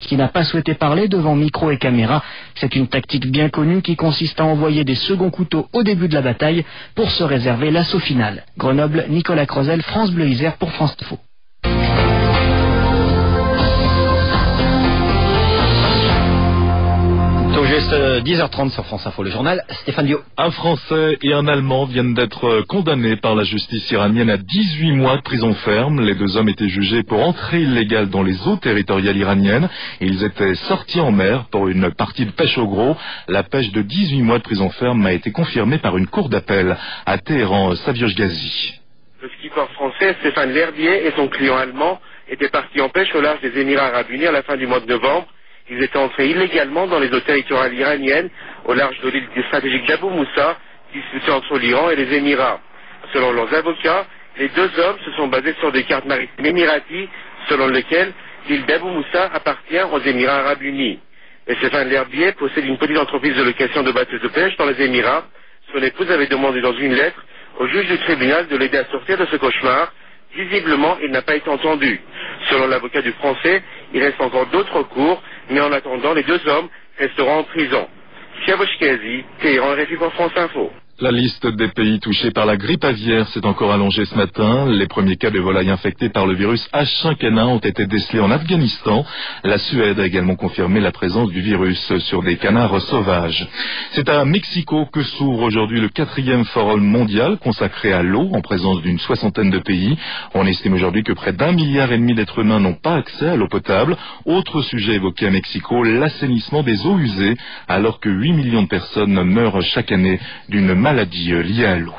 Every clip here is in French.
qui n'a pas souhaité parler devant micro et caméra. C'est une tactique bien connue qui consiste à envoyer des seconds couteaux au début de la bataille pour se réserver l'assaut final. Grenoble, Nicolas Crozel, France Bleu Isère pour France Info. Tout juste 10h30 sur France Info, le journal, Stéphane Dio. Un Français et un Allemand viennent d'être condamnés par la justice iranienne à 18 mois de prison ferme. Les deux hommes étaient jugés pour entrée illégale dans les eaux territoriales iraniennes. Ils étaient sortis en mer pour une partie de pêche au gros. La pêche de 18 mois de prison ferme a été confirmée par une cour d'appel à Téhéran. Savioche Ghazi. Le skipper français Stéphane L'Herbier et son client allemand étaient partis en pêche au large des Émirats Arabes Unis à la fin du mois de novembre. Ils étaient entrés illégalement dans les eaux territoriales iraniennes, au large de l'île stratégique d'Abou Moussa, disputée entre l'Iran et les Émirats. Selon leurs avocats, les deux hommes se sont basés sur des cartes maritimes émiraties, selon lesquelles l'île d'Abou Moussa appartient aux Émirats Arabes Unis. Et Stéphane L'Herbier possède une petite entreprise de location de bateaux de pêche dans les Émirats. Son épouse avait demandé dans une lettre au juge du tribunal de l'aider à sortir de ce cauchemar. Visiblement, il n'a pas été entendu. Selon l'avocat du Français, il reste encore d'autres recours, mais en attendant, les deux hommes resteront en prison. Savioche Ghazi, Téhéran, RFI pour France Info. La liste des pays touchés par la grippe aviaire s'est encore allongée ce matin. Les premiers cas de volailles infectés par le virus H5N1 ont été décelés en Afghanistan. La Suède a également confirmé la présence du virus sur des canards sauvages. C'est à Mexico que s'ouvre aujourd'hui le 4e forum mondial consacré à l'eau en présence d'une 60aine de pays. On estime aujourd'hui que près d'1,5 milliard d'êtres humains n'ont pas accès à l'eau potable. Autre sujet évoqué à Mexico, l'assainissement des eaux usées, alors que 8 millions de personnes meurent chaque année d'une maladie liée à l'eau.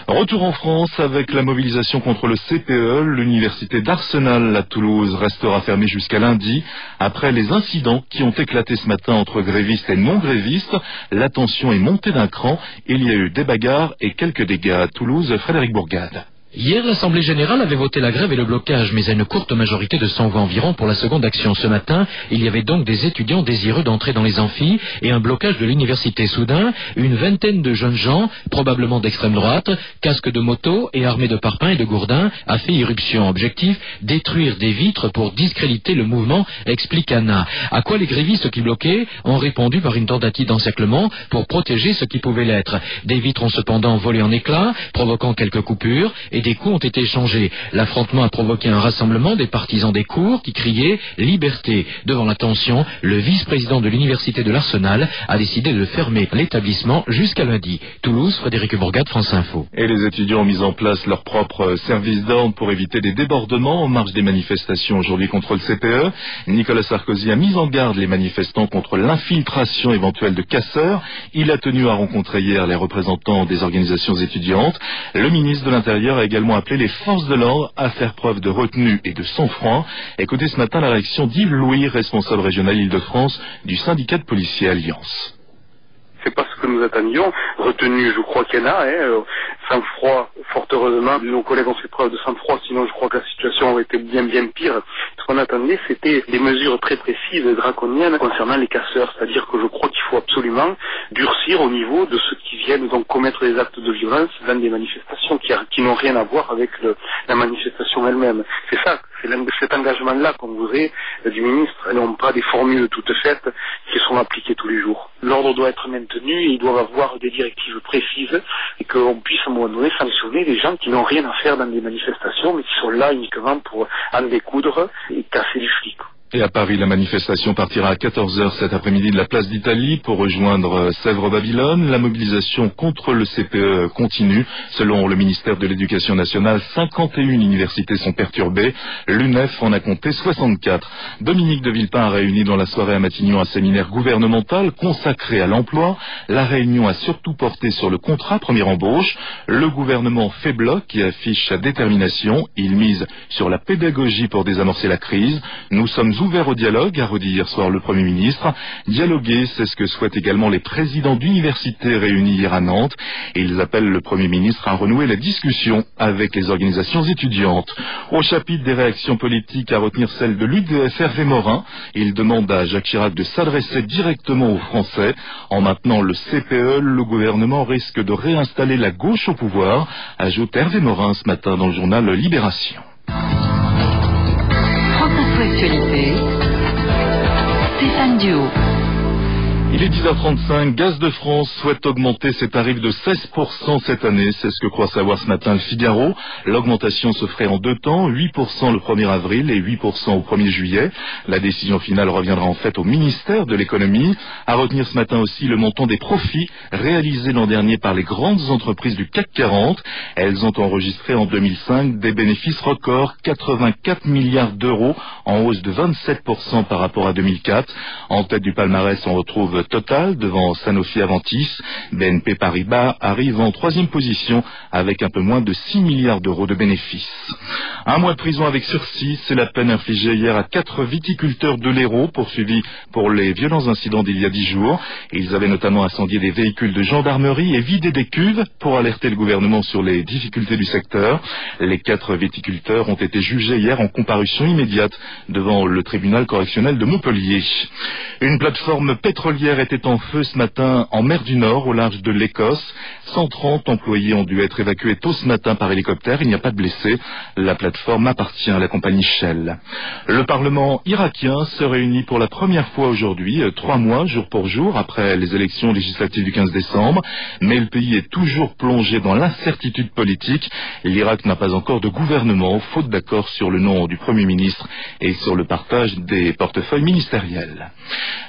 Retour en France avec la mobilisation contre le CPE. L'université d'Arsenal à Toulouse restera fermée jusqu'à lundi. Après les incidents qui ont éclaté ce matin entre grévistes et non-grévistes, la tension est montée d'un cran. Il y a eu des bagarres et quelques dégâts à Toulouse. Frédéric Bourgade. Hier, l'Assemblée générale avait voté la grève et le blocage, mais à une courte majorité de 100 voix environ pour la seconde action. Ce matin, il y avait donc des étudiants désireux d'entrer dans les amphis et un blocage de l'université. Soudain, une vingtaine de jeunes gens, probablement d'extrême droite, casques de moto et armés de parpaings et de gourdins, a fait irruption. Objectif, détruire des vitres pour discréditer le mouvement, explique Anna. À quoi les grévistes qui bloquaient ont répondu par une tentative d'encerclement pour protéger ce qui pouvait l'être. Des vitres ont cependant volé en éclats, provoquant quelques coupures, et des coups ont été échangés. L'affrontement a provoqué un rassemblement des partisans des cours qui criaient « Liberté ». Devant la tension, le vice-président de l'université de l'Arsenal a décidé de fermer l'établissement jusqu'à lundi. Toulouse, Frédéric Bourgade, France Info. Et les étudiants ont mis en place leur propre service d'ordre pour éviter des débordements en marge des manifestations aujourd'hui contre le CPE. Nicolas Sarkozy a mis en garde les manifestants contre l'infiltration éventuelle de casseurs. Il a tenu à rencontrer hier les représentants des organisations étudiantes. Le ministre de l'Intérieur a également appelé les forces de l'ordre à faire preuve de retenue et de sang-froid. Écoutez ce matin la réaction d'Yves Louis, responsable régional Île-de-France du syndicat de policiers Alliance. C'est pas ce que nous attendions. Retenue, je crois qu'il y en a. Sang-froid, fort heureusement, nos collègues ont fait preuve de sang-froid, sinon je crois que la situation aurait été bien pire. Ce qu'on attendait, c'était des mesures très précises et draconiennes concernant les casseurs. C'est-à-dire que je crois qu'il faut absolument durcir au niveau de ceux qui viennent donc commettre des actes de violence dans des manifestations qui n'ont rien à voir avec la manifestation elle-même. C'est ça, c'est cet engagement-là qu'on voudrait du ministre, et non pas des formules toutes faites qui sont appliquées tous les jours. L'ordre doit être maintenu, et ils doivent avoir des directives précises et qu'on puisse à un moment donné sanctionner les gens qui n'ont rien à faire dans des manifestations mais qui sont là uniquement pour en découdre et casser les flics. Et à Paris, la manifestation partira à 14h cet après-midi de la place d'Italie pour rejoindre Sèvres-Babylone. La mobilisation contre le CPE continue. Selon le ministère de l'Éducation nationale, 51 universités sont perturbées. L'UNEF en a compté 64. Dominique de Villepin a réuni dans la soirée à Matignon un séminaire gouvernemental consacré à l'emploi. La réunion a surtout porté sur le contrat première embauche. Le gouvernement fait bloc et affiche sa détermination. Il mise sur la pédagogie pour désamorcer la crise. Nous sommes ouverts au dialogue, a redit hier soir le Premier ministre. Dialoguer, c'est ce que souhaitent également les présidents d'universités réunis hier à Nantes. Et ils appellent le Premier ministre à renouer la discussion avec les organisations étudiantes. Au chapitre des réactions politiques, à retenir celle de l'UDF Hervé Morin. Il demande à Jacques Chirac de s'adresser directement aux Français. En maintenant le CPE, le gouvernement risque de réinstaller la gauche au pouvoir, ajoute Hervé Morin ce matin dans le journal Libération. France Info Actualité. Stéphane Duhaut. Il est 10h35, Gaz de France souhaite augmenter ses tarifs de 16% cette année, c'est ce que croit savoir ce matin le Figaro. L'augmentation se ferait en deux temps, 8% le 1er avril et 8% au 1er juillet. La décision finale reviendra en fait au ministère de l'économie. À retenir ce matin aussi le montant des profits réalisés l'an dernier par les grandes entreprises du CAC 40. Elles ont enregistré en 2005 des bénéfices records, 84 milliards d'euros, en hausse de 27% par rapport à 2004. En tête du palmarès, on retrouve Total devant Sanofi Aventis. BNP Paribas arrive en troisième position avec un peu moins de 6 milliards d'euros de bénéfices. Un mois de prison avec sursis, c'est la peine infligée hier à 4 viticulteurs de l'Hérault poursuivis pour les violents incidents d'il y a 10 jours. Ils avaient notamment incendié des véhicules de gendarmerie et vidé des cuves pour alerter le gouvernement sur les difficultés du secteur. Les 4 viticulteurs ont été jugés hier en comparution immédiate devant le tribunal correctionnel de Montpellier. Une plateforme pétrolière était en feu ce matin en mer du Nord, au large de l'Écosse. 130 employés ont dû être évacués tôt ce matin par hélicoptère. Il n'y a pas de blessés. La plateforme appartient à la compagnie Shell. Le Parlement irakien se réunit pour la première fois aujourd'hui, 3 mois, jour pour jour, après les élections législatives du 15 décembre. Mais le pays est toujours plongé dans l'incertitude politique. L'Irak n'a pas encore de gouvernement, faute d'accord sur le nom du Premier ministre et sur le partage des portefeuilles ministériels.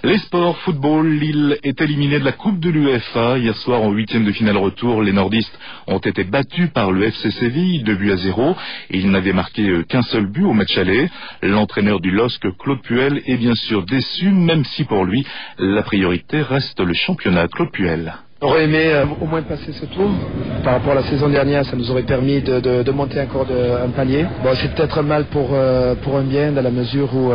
Les sports, football, Lille est éliminé de la Coupe de l'UEFA. Hier soir, en 8e de finale retour, les nordistes ont été battus par le FC Séville, 2-0. Ils n'avaient marqué qu'un seul but au match aller. L'entraîneur du LOSC, Claude Puel, est bien sûr déçu, même si pour lui, la priorité reste le championnat. Claude Puel. On aurait aimé au moins passer ce tour. Par rapport à la saison dernière, ça nous aurait permis de monter encore un palier. Bon, c'est peut-être mal pour un bien, dans la mesure où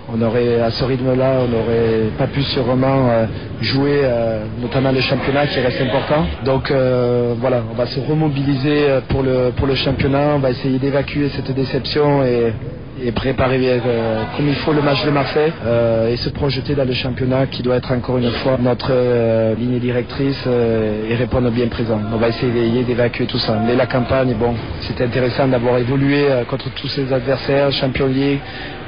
on aurait, à ce rythme-là, on n'aurait pas pu sûrement jouer, notamment le championnat qui reste important. Donc voilà, on va se remobiliser pour le championnat. On va essayer d'évacuer cette déception et préparer comme il faut le match de Marseille et se projeter dans le championnat qui doit être encore une fois notre ligne directrice et répondre bien présent. On va essayer d'évacuer tout ça. Mais la campagne, bon, c'était intéressant d'avoir évolué contre tous ces adversaires, Champions League,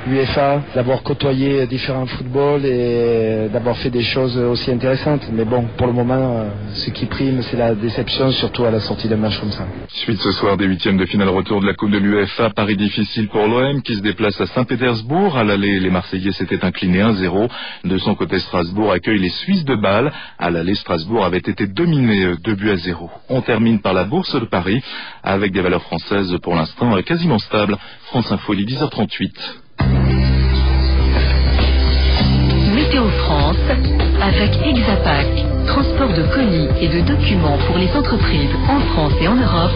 UEFA, d'avoir côtoyé différents footballs et d'avoir fait des choses aussi intéressantes. Mais bon, pour le moment, ce qui prime, c'est la déception, surtout à la sortie d'un match comme ça. Suite ce soir des 8e de finale retour de la Coupe de l'UEFA, pari difficile pour l'OM qui se déplace à Saint-Pétersbourg. À l'aller, les Marseillais s'étaient inclinés 1-0. De son côté, Strasbourg accueille les Suisses de Bâle. À l'aller, Strasbourg avait été dominé 2-0. On termine par la bourse de Paris avec des valeurs françaises pour l'instant quasiment stables. France Info, il est 10h38. Météo France avec Exapac, transport de colis et de documents pour les entreprises en France et en Europe.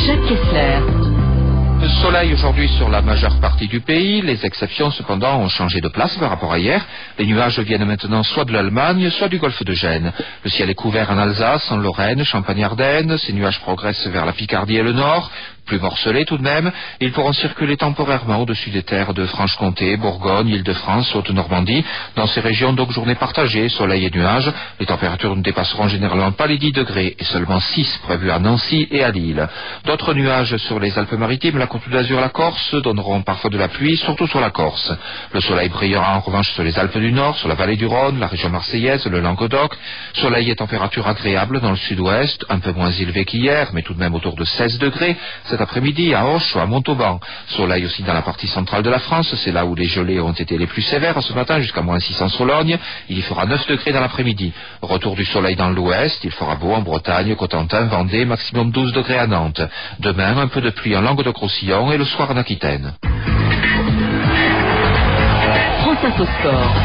Jacques Kessler. Soleil aujourd'hui sur la majeure partie du pays. Les exceptions cependant ont changé de place par rapport à hier. Les nuages viennent maintenant soit de l'Allemagne, soit du golfe de Gênes. Le ciel est couvert en Alsace, en Lorraine, Champagne-Ardenne. Ces nuages progressent vers la Picardie et le nord. Plus morcelés tout de même, ils pourront circuler temporairement au-dessus des terres de Franche-Comté, Bourgogne, Île-de-France, Haute-Normandie. Dans ces régions, donc, journée partagée, soleil et nuages. Les températures ne dépasseront généralement pas les 10 degrés et seulement 6 prévus à Nancy et à Lille. D'autres nuages sur les Alpes-Maritimes, la Côte d'Azur, la Corse donneront parfois de la pluie, surtout sur la Corse. Le soleil brillera en revanche sur les Alpes du Nord, sur la vallée du Rhône, la région marseillaise, le Languedoc. Soleil et température agréable dans le sud-ouest, un peu moins élevé qu'hier, mais tout de même autour de 16 degrés. Cet après-midi à Auch ou à Montauban. Soleil aussi dans la partie centrale de la France, c'est là où les gelées ont été les plus sévères ce matin, jusqu'à moins 6 en Sologne. Il y fera 9 degrés dans l'après-midi. Retour du soleil dans l'ouest, il fera beau en Bretagne, Cotentin, Vendée, maximum 12 degrés à Nantes. Demain, un peu de pluie en Languedoc-Roussillon et le soir en Aquitaine. France Info Sport.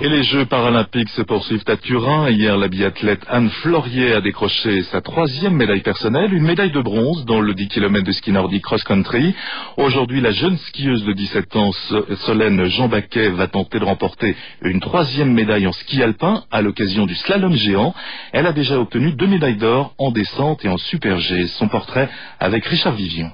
Et les Jeux paralympiques se poursuivent à Turin. Hier, la biathlète Anne Florier a décroché sa 3e médaille personnelle, une médaille de bronze dans le 10 km de ski nordique cross-country. Aujourd'hui, la jeune skieuse de 17 ans, Solène Jean-Baquet, va tenter de remporter une 3e médaille en ski alpin à l'occasion du slalom géant. Elle a déjà obtenu 2 médailles d'or en descente et en super G. Son portrait avec Richard Vivion.